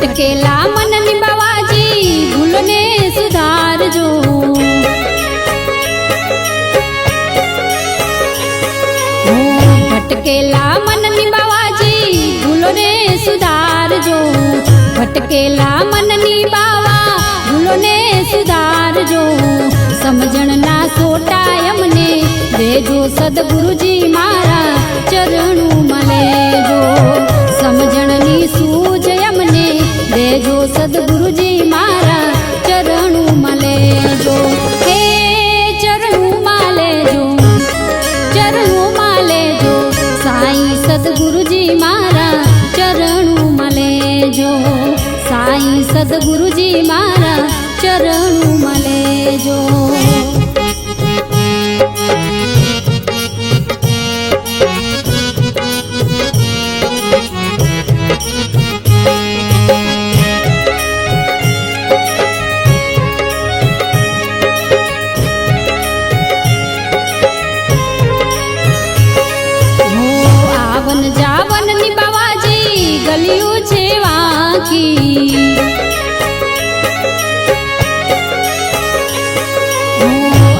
ભટકેલા મનની બાવાજી ભૂલને સુધારજો ભટકેલા મનની બાવાજી ભૂલોને સુધારજો ભટકેલા મનની બાવા ભૂલોને સુધારજો સમજણના સોટા અમને દેજો સદગુરુજી મારા ચરણોમાં લેજો સમજણની સૂઝ અમને દેજો સદગુરુજી મારા ચરણોમાં લેજો હે ચરણોમાં લેજો ચરણોમાં લેજો સાईं સદગુરુજી મારા ચરણોમાં લેજો સાईं સદગુરુજી મારા ચરણોમાં લેજો આવન જાવન ની બાવાજી ગલિયું છે વાંકી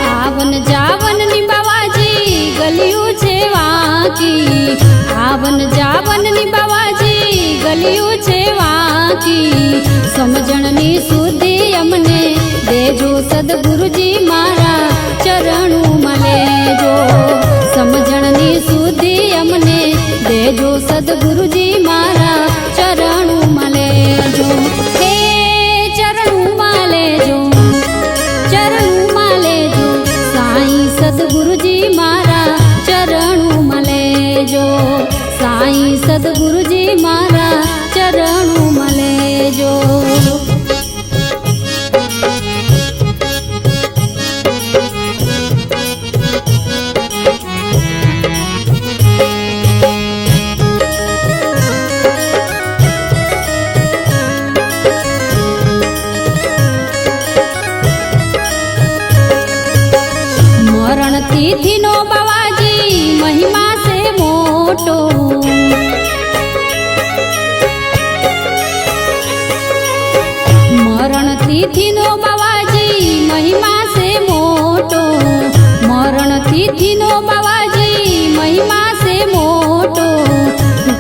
આવન જાવન ની બાવાજી ગલિયું છે વાંકી આવન જાવન ની બાવાજી ગલિયું છે વાંકી સમજણની સુધિ અમને દેજો સદગુરુજી મારા ચરણોમાં લેજો સમજણની સુધિ અમને દેજો સદગુરુજી મારા ચરણોમાં લેજો હે ચરણોમાં લેજો ચરણોમાં લેજો સાईं સદગુરુજી મારા ચરણોમાં લેજો સાईं સદગુરુજી મારા ચરણોમાં લેજો तिथि नो बावाजी महिमा से मोटो मरण तिथि नो बावाजी महिमा से मोटो मरण तिथि नो बावाजी महिमा से मोटो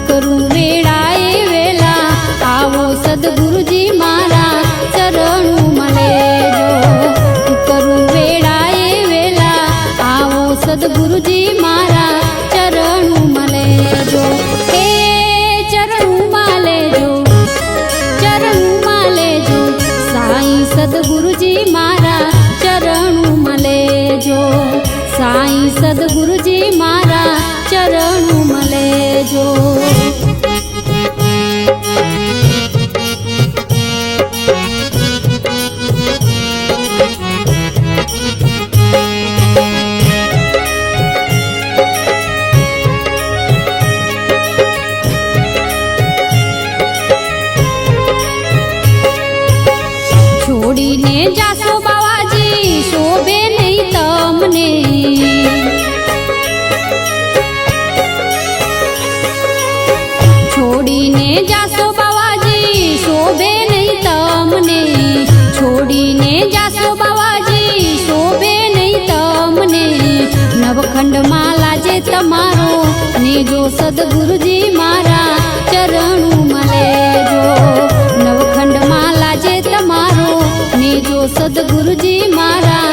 करू वेड़ाए वेला आवो सदगुरुजी मारा चरणों लेजो करू वेड़ाए वेला आवो सदगुरुजी मारा चरणों लेजो हे चरणों लेजो चरणों लेजो साईं सदगुरुजी मारा चरणों लेजो साईं सदगुरुजी मारा चरणों लेजो છોડીને જાશો બાવાજી શોભે નહીં તમને છોડીને જાશો બાવાજી શોભે નહીં તમને છોડીને જાશો બાવાજી શોભે નહીં તમને નવખંડમાં લાજે તમારો નેજો સદગુરુજી મારા ચરણોમાં લેજો નવખંડમાં લાજે તમારો નેજો સદગુરુજી મારા